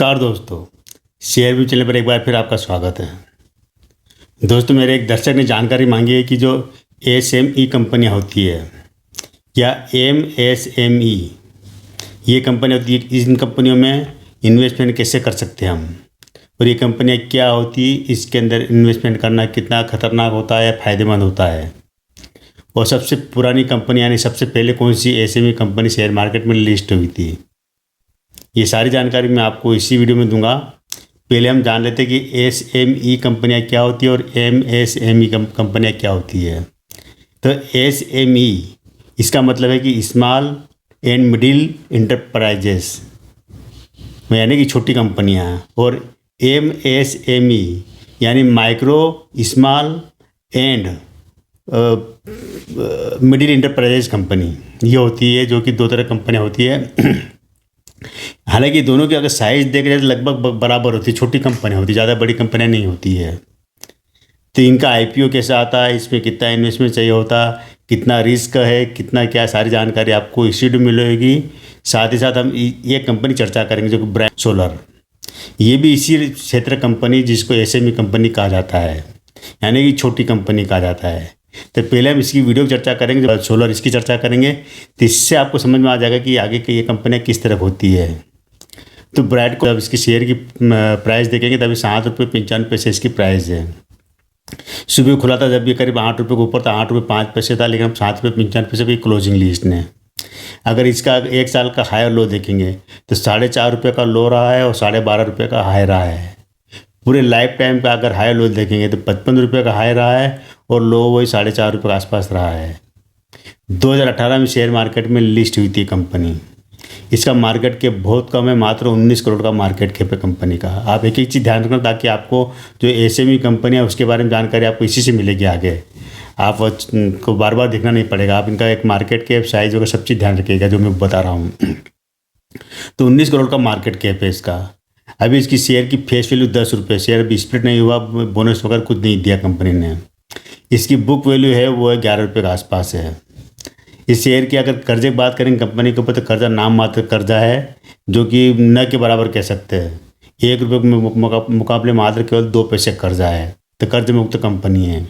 नमस्कार दोस्तों, share view channel पर एक बार फिर आपका स्वागत है। दोस्तों, मेरे एक दर्शक ने जानकारी मांगी है कि जो एसएमई कंपनियां होती है या एमएसएमई ये कंपनी होती है, इन कंपनियों में इन्वेस्टमेंट कैसे कर सकते हैं हम, और ये कंपनियां क्या होती, इसके अंदर इन्वेस्टमेंट करना कितना खतरनाक होता है या फ़ायदेमंद होता है, और सबसे पुरानी कंपनी यानी सबसे पहले कौन सी एसएमई कंपनी शेयर मार्केट में लिस्ट हुई थी, ये सारी जानकारी मैं आपको इसी वीडियो में दूंगा। पहले हम जान लेते हैं कि एसएमई कंपनियां क्या होती है और एमएसएमई कंपनियां क्या होती है। तो एसएमई इसका मतलब है कि स्मॉल एंड मिडिल इंटरप्राइजेस, यानी कि छोटी कंपनियां, और एमएसएमई यानी micro small and middle enterprises company ये होती है, जो कि दो तरह कंपनियां होती है। हालांकि दोनों की अगर साइज़ देखा जाए तो लगभग बराबर होती है, छोटी कंपनियां होती है, ज़्यादा बड़ी कंपनियां नहीं होती है। तो इनका आईपीओ कैसा आता है, इसमें कितना इन्वेस्टमेंट चाहिए होता, कितना रिस्क है, कितना क्या, सारी जानकारी आपको इसी वीडियो में मिलेगी। साथ ही साथ हम ये कंपनी चर्चा करेंगे जो कि ब्रांड सोलर, ये भी इसी क्षेत्र कंपनी जिसको एसएमई कंपनी कहा जाता है, यानी कि छोटी कंपनी कहा जाता है। तो पहले हम इसकी वीडियो की चर्चा करेंगे, जब सोलर इसकी चर्चा करेंगे तो इससे आपको समझ में आ जाएगा कि आगे की ये कंपनियाँ किस तरह होती है। तो ब्रांड को जब इसकी शेयर की प्राइस देखेंगे तभी ₹7.95 इसकी प्राइस है। सुबह खुला था जब ये करीब ₹8 के ऊपर था, ₹8.05 था, लेकिन अब ₹7.95 की क्लोजिंग लिस्ट ने। अगर इसका एक साल का हाई और लो देखेंगे तो ₹4.5 का लो रहा है और ₹12.5 का हाई रहा है। पूरे लाइफ टाइम का अगर हाई लो देखेंगे तो ₹55 का हाई रहा है और लो वही ₹4.5 के आसपास रहा है। 2018 में शेयर मार्केट में लिस्ट हुई थी कंपनी। इसका मार्केट कैप बहुत कम है, मात्र 19 करोड़ का मार्केट कैप है कंपनी का। आप एक एक चीज़ ध्यान रखना ताकि आपको जो एसएमई कंपनी है उसके बारे में जानकारी आपको इसी से मिलेगी आगे, आप को बार बार देखना नहीं पड़ेगा। आप इनका एक मार्केट कैप, साइज वगैरह सब चीज़ ध्यान रखिएगा जो मैं बता रहा हूँ। तो 19 करोड़ का मार्केट कैप है इसका। अभी इसकी शेयर की फेस वैल्यू ₹10, शेयर अभी स्प्लिट नहीं हुआ, बोनस वगैरह कुछ नहीं दिया कंपनी ने। इसकी बुक वैल्यू है वो है ₹11 के आसपास है। इस शेयर की अगर कर्जे की बात करेंगे कंपनी के ऊपर तो कर्जा नाम मात्र कर्जा है, जो कि न के बराबर कह सकते हैं। ₹1 के मुकाबले मात्र केवल 2 पैसे कर्जा है, तो कर्ज मुक्त कंपनी है।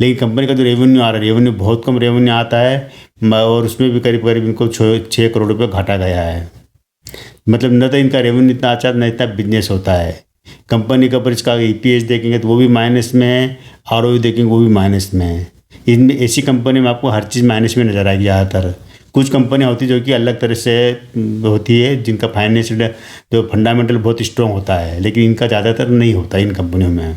लेकिन कंपनी का जो रेवेन्यू आ रहा है, रेवेन्यू बहुत कम रेवेन्यू आता है, और उसमें भी करीब करीब इनको 6 करोड़ रुपये घाटा गया है। मतलब न तो इनका रेवेन्यू इतना अच्छा, न इतना बिजनेस होता है। कंपनी के ऊपर इसका ईपीएस देखेंगे तो वो भी माइनस में है, आरओई देखेंगे वो भी माइनस में है। इनमें ऐसी कंपनी में आपको हर चीज़ माइनस में नज़र आएगी ज़्यादातर। कुछ कंपनियां होती जो कि अलग तरह से होती है, जिनका फाइनेंशियल जो फंडामेंटल बहुत स्ट्रॉन्ग होता है, लेकिन इनका ज़्यादातर नहीं होता इन कंपनियों में।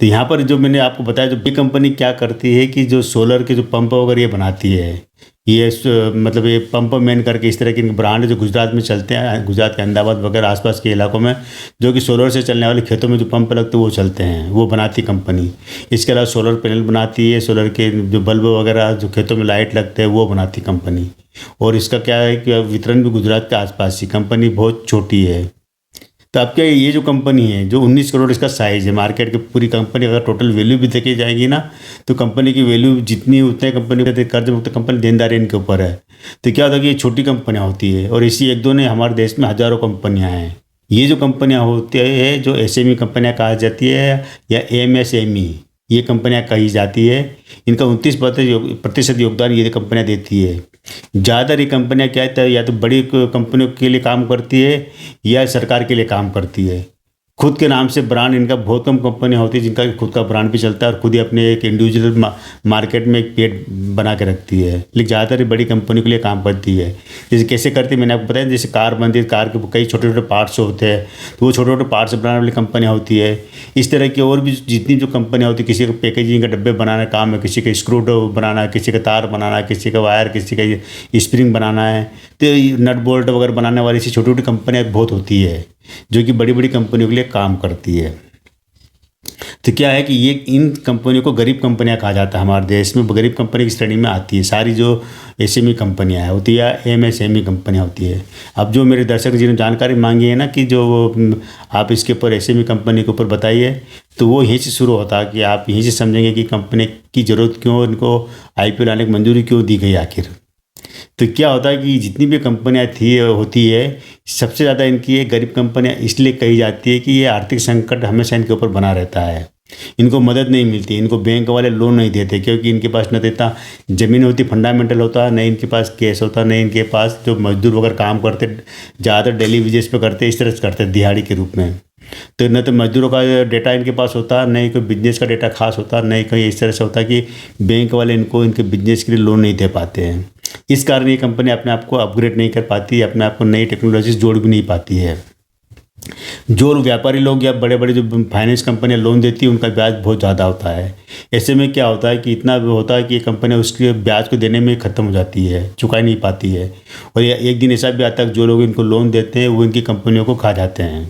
तो यहाँ पर जो मैंने आपको बताया, जो बी कंपनी क्या करती है कि जो सोलर के जो पंप वगैरह ये बनाती है, ये मतलब ये पंप मैन करके इस तरह के ब्रांड जो गुजरात में चलते हैं, गुजरात के अहमदाबाद वगैरह आसपास के इलाकों में, जो कि सोलर से चलने वाले खेतों में जो पंप लगते हैं वो चलते हैं, वो बनाती कंपनी। इसके अलावा सोलर पैनल बनाती है, सोलर के जो बल्ब वगैरह जो खेतों में लाइट लगते हैं वो बनाती कंपनी। और इसका क्या है कि वितरण भी गुजरात के आसपास ही, कंपनी बहुत छोटी है। तो आपके ये जो कंपनी है, जो 19 करोड़ इसका साइज़ है मार्केट की, पूरी कंपनी अगर टोटल वैल्यू भी देखी जाएगी ना, तो कंपनी की वैल्यू जितनी उतने कंपनी कर्ज मुक्त कंपनी, देनदारी इनके ऊपर है। तो क्या होता है कि ये छोटी कंपनियां होती है, और इसी एक दो ने हमारे देश में हज़ारों कंपनियां हैं। ये जो कंपनियां होती है, जो एसएमई कंपनियां कहा जाती है या एमएसएमई ये कंपनियां कही जाती है, इनका 29% योगदान ये कंपनियां देती है। ज़्यादातर ये कंपनियां क्या है, या तो बड़ी कंपनियों के लिए काम करती है या सरकार के लिए काम करती है। खुद के नाम से ब्रांड इनका बहुत कम कंपनियां होती है जिनका खुद का ब्रांड भी चलता है, और खुद ही अपने एक इंडिविजुअल मार्केट में एक पेट बना के रखती है। लेकिन ज़्यादातर बड़ी कंपनी के लिए काम करती है। जैसे कैसे करती है मैंने आपको बताया, जैसे कार बनती है, कार के कई छोटे छोटे पार्ट्स होते हैं, तो वो छोटे छोटे पार्ट्स बनाने वाली कंपनियाँ होती है। इस तरह की और भी जितनी जो कंपनियाँ होती है, किसी को पैकेजिंग का डब्बे बनाना काम है, किसी का स्क्रू बनाना है, किसी का तार बनाना है, किसी का वायर, किसी का स्प्रिंग बनाना है, तो नट बोल्ट वगैरह बनाने वाली ऐसी छोटी छोटी कंपनियाँ बहुत होती है जो कि बड़ी बड़ी कंपनियों के लिए काम करती है। तो क्या है कि ये इन कंपनियों को गरीब कंपनियां कहा जाता है। हमारे देश में गरीब कंपनी की श्रेणी में आती है सारी जो एसएमई कंपनियां होती है या एमएसएमई कंपनियां होती है। अब जो मेरे दर्शक जिन्होंने जानकारी मांगी है ना कि जो आप इसके ऊपर एसएमई कंपनी के ऊपर बताइए, तो वो यहीं से शुरू होता है कि आप यहीं से समझेंगे कि कंपनी की ज़रूरत क्यों, इनको आईपीओ लाने की मंजूरी क्यों दी गई आखिर। तो क्या होता है कि जितनी भी कंपनियां थी होती है, सबसे ज़्यादा इनकी ये गरीब कंपनियां इसलिए कही जाती है कि ये आर्थिक संकट हमेशा इनके ऊपर बना रहता है। इनको मदद नहीं मिलती, इनको बैंक वाले लोन नहीं देते, क्योंकि इनके पास न तो इतना ज़मीन होती, फंडामेंटल होता, न इनके पास कैश होता, न इनके पास जो मजदूर वगैरह काम करते, ज़्यादातर डेली वेजेस पे करते, इस तरह से करते दिहाड़ी के रूप में। तो न तो मजदूरों का डेटा इनके पास होता, न ही कोई बिजनेस का डेटा खास होता, न ही कहीं इस तरह से होता कि बैंक वाले इनको इनके बिजनेस के लिए लोन नहीं दे पाते हैं। इस कारण ये कंपनी अपने आप को अपग्रेड नहीं कर पाती, अपने आप को नई टेक्नोलॉजी से जोड़ भी नहीं पाती है। जो व्यापारी लोग या बड़े बड़े जो फाइनेंस कंपनियां लोन देती है, उनका ब्याज बहुत ज़्यादा होता है। ऐसे में क्या होता है कि इतना होता है कि ये कंपनियां उसके ब्याज को देने में ख़त्म हो जाती है, चुका नहीं पाती है। और ये एक दिन ऐसा भी आता है कि जो लोग इनको लोन देते हैं वो इनकी कंपनियों को खा जाते हैं।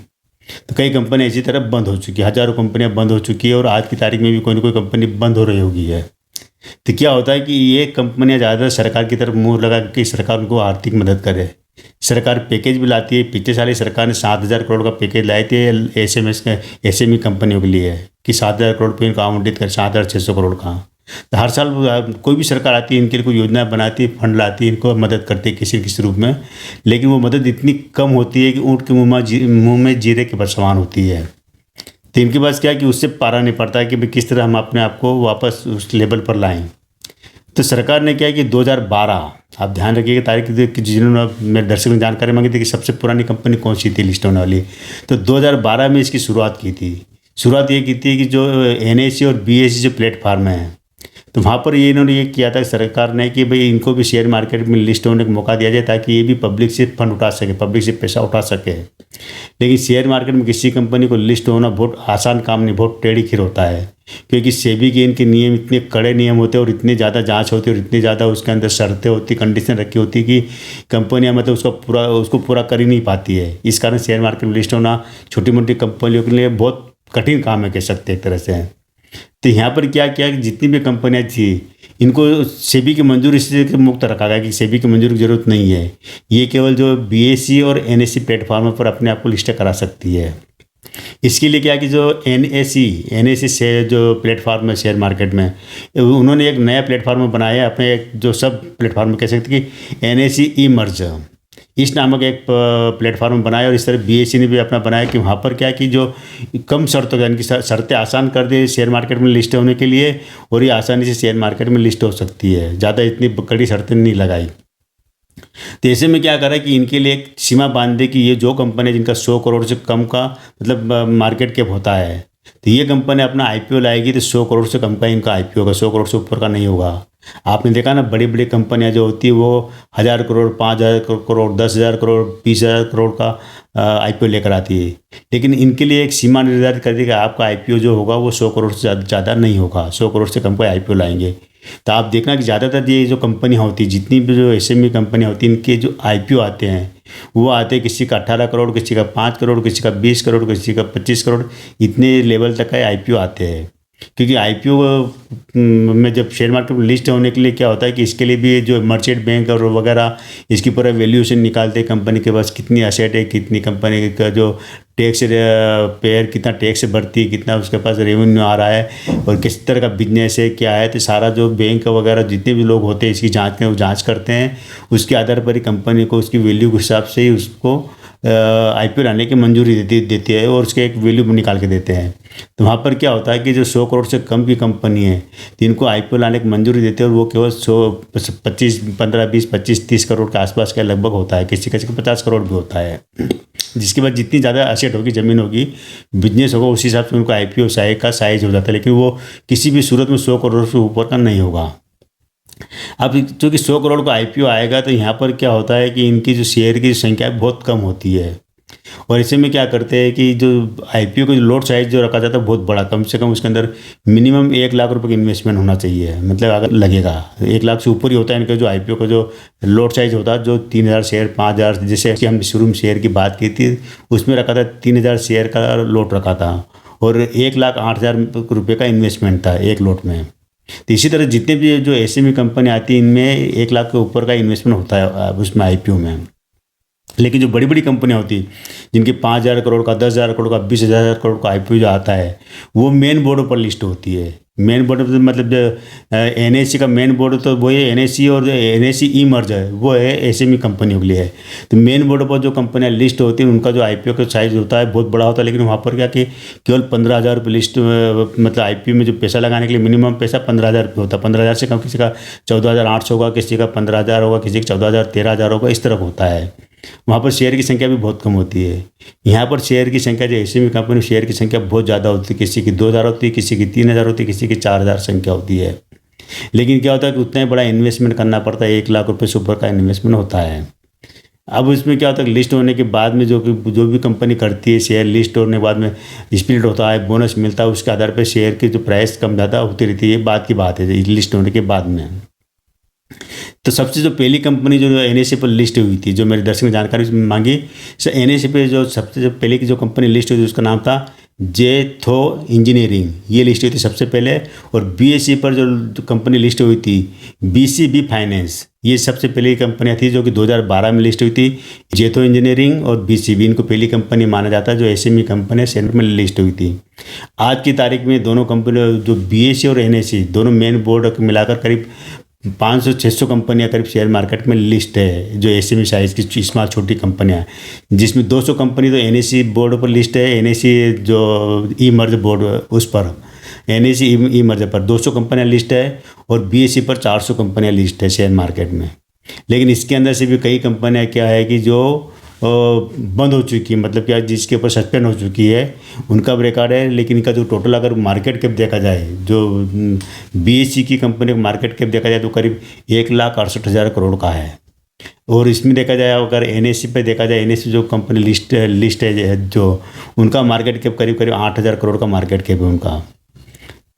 तो कई कंपनियां इसी तरह बंद हो चुकी है, हज़ारों कंपनियां बंद हो चुकी है, और आज की तारीख में भी कोई ना कोई कंपनी बंद हो रही होगी है। तो क्या होता है कि ये कंपनियां ज़्यादातर सरकार की तरफ मुंह लगा कि सरकार उनको आर्थिक मदद करे। सरकार पैकेज भी लाती है। पिछले साल ही सरकार ने 7,000 करोड़ का पैकेज लाए थे एसएमई कंपनियों के लिए, कि 7,000 करोड़ पे इनको आवंटित कर, 7,600 करोड़ का। तो हर साल कोई भी सरकार आती है, इनके लिए कोई योजना बनाती है, फंड लाती है, इनको मदद करती है किसी न किसी रूप में। लेकिन वो मदद इतनी कम होती है कि ऊँट के मुँह में जीरे के समान होती है। तो इनके पास क्या है कि उससे पारा नहीं पड़ता है कि भाई किस तरह हम अपने आप को वापस उस लेवल पर लाएं। तो सरकार ने क्या है कि 2012, आप ध्यान रखिएगा तारीख कि जिन्होंने मेरे दर्शकों ने जानकारी मांगी थी कि सबसे पुरानी कंपनी कौन सी थी लिस्ट होने वाली, तो 2012 में इसकी शुरुआत की थी। शुरुआत ये की थी कि जो एनएससी और बीएससी जो प्लेटफार्म है, तो वहाँ पर ये इन्होंने ये किया था सरकार ने कि भाई इनको भी शेयर मार्केट में लिस्ट होने का मौका दिया जाए, ताकि ये भी पब्लिक से फंड उठा सके, पब्लिक से पैसा उठा सके। लेकिन शेयर मार्केट में किसी कंपनी को लिस्ट होना बहुत आसान काम नहीं, बहुत टेढ़ी खीर होता है, क्योंकि सेबी के इनके नियम इतने कड़े नियम होते हैं, और इतनी ज़्यादा जांच होती है, और इतनी ज़्यादा उसके अंदर शर्तें होती, कंडीशन रखी होती कि कंपनियां मतलब उसको पूरा कर ही नहीं पाती है। इस कारण शेयर मार्केट में लिस्ट होना छोटी मोटी कंपनियों के लिए बहुत कठिन काम है, कह सकते हैं एक तरह से। तो यहाँ पर क्या किया कि जितनी भी कंपनियां थी, इनको सेबी की मंजूरी से मुक्त रखा गया कि सेबी की मंजूरी की जरूरत नहीं है। ये केवल जो बीएससी और एनएससी प्लेटफॉर्म पर अपने आप को लिस्ट करा सकती है। इसके लिए क्या कि जो एनएससी से जो प्लेटफॉर्म है शेयर मार्केट में, उन्होंने एक नया प्लेटफॉर्म बनाया अपने, एक जो सब प्लेटफॉर्म कह सकते कि एनएससी ई मर्ज इस नामक एक प्लेटफॉर्म बनाया। और इस तरह बीएससी ने भी अपना बनाया कि वहाँ पर क्या कि जो कम शर्तों यानी कि शर्तें आसान कर दी शेयर मार्केट में लिस्ट होने के लिए, और ये आसानी से शेयर मार्केट में लिस्ट हो सकती है, ज़्यादा इतनी कड़ी शर्तें नहीं लगाई। तो ऐसे में क्या करा कि इनके लिए एक सीमा बांध दे कि ये जो कंपनी जिनका 100 करोड़ से कम का मतलब मार्केट कैप होता है, तो ये कंपनी अपना आईपीओ लाएगी तो 100 करोड़ से कम का इनका आईपीओ होगा, 100 करोड़ से ऊपर का नहीं होगा। आपने देखा ना, बड़ी बड़ी कंपनियां जो होती है वो 1,000 करोड़, 5,000 करोड़, 10,000 करोड़, 20,000 करोड़ का आईपीओ लेकर आती है। लेकिन इनके लिए एक सीमा निर्धारित कर दी कि आपका आईपीओ जो होगा वो 100 करोड़ से ज़्यादा नहीं होगा, 100 करोड़ से कम का आईपीओ लाएंगे। तो आप देखना कि ज़्यादातर ये जो कंपनियाँ होती है, जितनी भी जो एसएमई कंपनियाँ होती हैं, इनके जो आईपीओ आते हैं वो आते हैं किसी का 18 करोड़, किसी का 5 करोड़, किसी का 20 करोड़, किसी का 25 करोड़, इतने लेवल तक का आईपीओ आते हैं। क्योंकि आईपीओ में जब शेयर मार्केट में लिस्ट होने के लिए क्या होता है कि इसके लिए भी जो मर्चेंट बैंक और वगैरह इसकी पूरा वैल्यूएशन निकालते हैं, कंपनी के पास कितनी एसेट है, कितनी कंपनी का जो टैक्स पेयर कितना टैक्स भरती है, कितना उसके पास रेवेन्यू आ रहा है, और किस तरह का बिजनेस है, क्या है। तो सारा जो बैंक वगैरह जितने भी लोग होते हैं इसकी जाँच करते हैं। उसके आधार पर ही कंपनी को उसकी वैल्यू के हिसाब से ही उसको आईपीओ लाने की मंजूरी देती है, और उसके एक वैल्यू निकाल के देते हैं। तो वहाँ पर क्या होता है कि जो 100 करोड़ से कम की कंपनी है, तो इनको आईपीओ लाने की मंजूरी देते हैं, और वो केवल 15, 20, 25, 30 करोड़ के आसपास का लगभग होता है, किसी किसी का 50 करोड़ भी होता है। जिसके बाद जितनी ज़्यादा एसेट होगी, ज़मीन होगी, बिजनेस होगा, उस हिसाब से उनको आईपीओ का साइज हो जाता है। लेकिन वो किसी भी सूरत में 100 करोड़ से ऊपर का नहीं होगा। अब चूँकि 100 करोड़ का आईपीओ आएगा, तो यहाँ पर क्या होता है कि इनकी जो शेयर की संख्या बहुत कम होती है। और ऐसे में क्या करते हैं कि जो आईपीओ का जो लॉट साइज जो रखा जाता है बहुत बड़ा, कम से कम उसके अंदर मिनिमम 1 लाख रुपए का इन्वेस्टमेंट होना चाहिए। मतलब अगर लगेगा 1 लाख से ऊपर ही होता है इनका जो आईपीओ का जो लॉट साइज होता है, जो 3,000 शेयर, 5,000, जैसे कि हमने शुरू में शेयर की बात की थी, उसमें रखा था 3,000 शेयर का लॉट रखा था, और 1,08,000 रुपये का इन्वेस्टमेंट था एक लॉट में। तो इसी तरह जितने भी जो एसएमई कंपनी आती है, इनमें 1 लाख के ऊपर का इन्वेस्टमेंट होता है उसमें आईपीओ में। लेकिन जो बड़ी बड़ी कंपनियां होती जिनके 5,000 करोड़ का, 10,000 करोड़ का, 20,000 करोड़ का आईपीओ जो आता है, वो मेन बोर्डों पर लिस्ट होती है। मेन बोर्ड मतलब जो NSE का मेन बोर्ड तो वो है NSE, और NSE ई मर्ज है वो है SME कंपनियों के लिए है। तो मेन बोर्ड पर जो कंपनियां लिस्ट होती हैं उनका जो IPO का साइज़ होता है बहुत बड़ा होता है, लेकिन वहाँ पर क्या कि केवल 15,000 रुपये लिस्ट मतलब IPO में जो पैसा लगाने के लिए मिनिमम पैसा 15,000 रुपये होता है। 15,000 से कम किसी का 14,800 होगा, किसी का 15,000 होगा, किसी का 14,000 13,000 होगा, इस तरह होता है। वहाँ पर शेयर की संख्या भी बहुत कम होती है। यहाँ पर शेयर की संख्या जो SME कंपनी में शेयर की संख्या बहुत ज़्यादा होती है, किसी की 2,000 होती है, किसी की 3,000 होती है, किसी की 4,000 संख्या होती है। लेकिन क्या होता है कि उतना ही बड़ा इन्वेस्टमेंट करना पड़ता है, 1 लाख रुपये से ऊपर का इन्वेस्टमेंट होता है। अब इसमें क्या होता है लिस्ट होने के बाद में जो भी कंपनी करती है, शेयर लिस्ट होने के बाद में स्प्लिट होता है, बोनस मिलता है, उसके आधार पर शेयर की जो प्राइस कम ज़्यादा होती रहती है, ये बात की बात है लिस्ट होने के बाद में। तो सबसे जो पहली कंपनी जो NSE पर लिस्ट हुई थी, जो मेरे दर्शक ने जानकारी मांगी, सर NSE पे जो सबसे जो पहले की जो कंपनी लिस्ट हुई थी उसका नाम था जेथो इंजीनियरिंग, ये लिस्ट हुई थी सबसे पहले। और BSE पर जो कंपनी लिस्ट हुई थी BCB फाइनेंस, ये सबसे पहली कंपनियाँ थी जो कि 2012 में लिस्ट हुई थी। जेथो इंजीनियरिंग और BCB इनको पहली कंपनी माना जाता है जो SME कंपनी सेंटर में लिस्ट हुई थी। आज की तारीख में दोनों कंपनी जो BSE और NSE दोनों मेन बोर्ड मिलाकर करीब 500-600 कंपनियां करीब शेयर मार्केट में लिस्ट है, जो SME साइज़ की स्मॉल छोटी कंपनियां हैं, जिसमें 200 कंपनी तो NSE बोर्ड पर लिस्ट है। NSE जो ई मर्ज बोर्ड उस पर NSE ई मर्ज पर 200 कंपनियां लिस्ट है, और BSE पर 400 कंपनियां लिस्ट है शेयर मार्केट में। लेकिन इसके अंदर से भी कई कंपनियां क्या है कि जो बंद हो चुकी है, मतलब क्या जिसके ऊपर सस्पेंड हो चुकी है उनका रिकॉर्ड है। लेकिन इनका जो टोटल अगर मार्केट कैप देखा जाए, जो BSE की कंपनी का मार्केट कैप देखा जाए तो करीब 1,68,000 करोड़ का है। और इसमें देखा जाए अगर NSE पे देखा जाए, NSE जो कंपनी लिस्ट है जो उनका मार्केट कैप करीब 8,000 करोड़ का मार्केट कैप है उनका।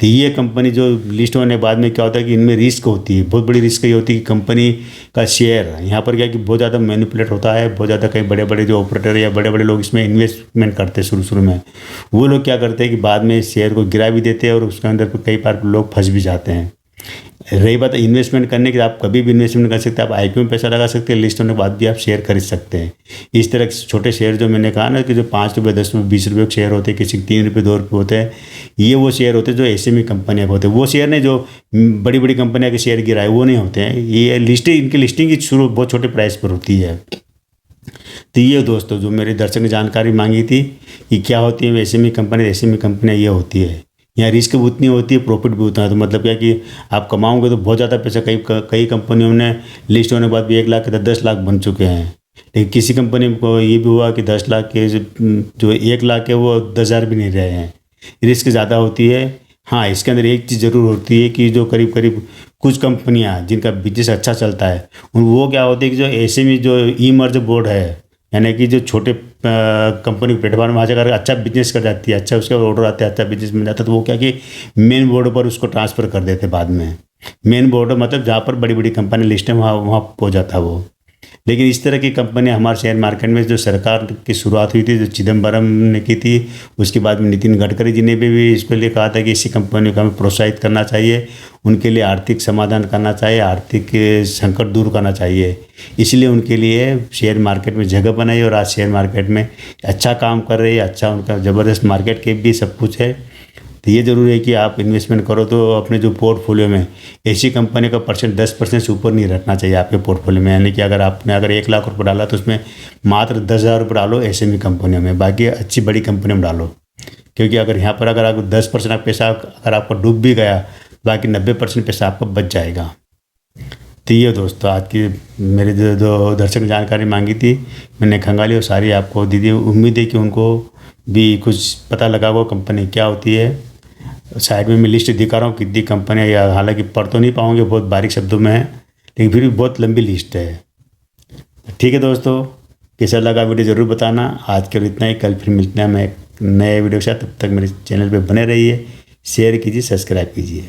तो ये कंपनी जो लिस्ट होने के बाद में क्या होता है कि इनमें रिस्क होती है, बहुत बड़ी रिस्क ये होती है कि कंपनी का शेयर यहाँ पर क्या कि बहुत ज़्यादा मैनिपुलेट होता है। बहुत ज़्यादा कई बड़े बड़े जो ऑपरेटर या बड़े बड़े लोग इसमें इन्वेस्टमेंट करते हैं शुरू में, वो लोग क्या करते हैं कि बाद में शेयर को गिरा भी देते हैं और उसके अंदर कई बार लोग फंस भी जाते हैं। रही बात इन्वेस्टमेंट करने की, आप कभी भी इन्वेस्टमेंट कर सकते हैं, आप IPO में पैसा लगा सकते हैं, लिस्ट होने के बाद भी आप शेयर खरीद सकते हैं। इस तरह के छोटे शेयर जो मैंने कहा ना कि जो 5 रुपये 10 रुपये 20 रुपये के शेयर होते हैं, किसी 3 रुपये 2 रुपये होते हैं, ये वो शेयर होते हैं जो SME कंपनियाँ के होते हैं। वो शेयर नहीं जो बड़ी बड़ी कंपनियाँ के शेयर गिराए वो नहीं होते हैं। ये लिस्टिंग इनकी लिस्टिंग की शुरू बहुत छोटे प्राइस पर होती है। तो ये दोस्तों जो मेरे दर्शक ने जानकारी मांगी थी कि क्या होती है SME कंपनियाँ ये होती है। यहाँ रिस्क भी उतनी होती है, प्रॉफिट भी उतना है। तो मतलब क्या कि आप कमाओगे तो बहुत ज़्यादा पैसा, कई कंपनियों ने लिस्ट होने के बाद भी 1 लाख के 10 लाख बन चुके हैं। लेकिन किसी कंपनी को ये भी हुआ कि 10 लाख के जो 1 लाख है वो 10,000 भी नहीं रहे हैं। रिस्क ज़्यादा होती है। हाँ, इसके अंदर एक चीज़ ज़रूर होती है कि जो करीब कुछ कंपनियाँ जिनका बिजनेस अच्छा चलता है वो क्या होती है कि जो SME जो ई मर्ज बोर्ड है, यानी कि जो छोटे कंपनी प्लेटफॉर्म वहाँ से अगर अच्छा बिजनेस कर जाती है, अच्छा उसका ऑर्डर आता है, अच्छा बिजनेस मिल जाता है, तो वो क्या कि मेन बोर्ड पर उसको ट्रांसफ़र कर देते बाद में। मेन बोर्ड मतलब जहाँ पर बड़ी बड़ी कंपनी लिस्ट है वहाँ पहुँच जाता है वो। लेकिन इस तरह की कंपनियां हमारे शेयर मार्केट में जो सरकार की शुरुआत हुई थी, जो चिदम्बरम ने की थी, उसके बाद में नितिन गडकरी जी ने भी इसके लिए कहा था कि इसी कंपनी को हमें प्रोत्साहित करना चाहिए, उनके लिए आर्थिक समाधान करना चाहिए, आर्थिक संकट दूर करना चाहिए। इसलिए उनके लिए शेयर मार्केट में जगह बनाई और आज शेयर मार्केट में अच्छा काम कर रही है, अच्छा उनका ज़बरदस्त मार्केट कैप भी सब कुछ है। तो ये ज़रूरी है कि आप इन्वेस्टमेंट करो तो अपने जो पोर्टफोलियो में ऐसी कंपनी का परसेंट 10% से ऊपर नहीं रखना चाहिए आपके पोर्टफोलियो में। यानी कि अगर आपने 1 लाख रुपये डाला तो उसमें मात्र 10,000 रुपये डालो SME कंपनियों में, बाकी अच्छी बड़ी कंपनियों में डालो। क्योंकि अगर यहाँ पर अगर आप 10% पैसा अगर आपका डूब भी गया, बाकी 90% पैसा आपका बच जाएगा। तो ये दोस्तों आज की मेरे जो दर्शक ने जानकारी मांगी थी मैंने खंगाली और सारी आपको दी थी। उम्मीद है कि उनको भी कुछ पता लगा वो कंपनी क्या होती है। साइड में मैं लिस्ट दिखा रहा हूँ कितनी कंपनियाँ, या हालांकि पढ़ तो नहीं पाऊँगे, बहुत बारीक शब्दों में है, लेकिन फिर भी बहुत लंबी लिस्ट है। ठीक है दोस्तों, कैसा लगा वीडियो ज़रूर बताना। आज के लिए इतना ही, कल फिर मिलते हैं मैं एक नए वीडियो के साथ। तब तक मेरे चैनल पे बने रहिए, शेयर कीजिए, सब्सक्राइब कीजिए।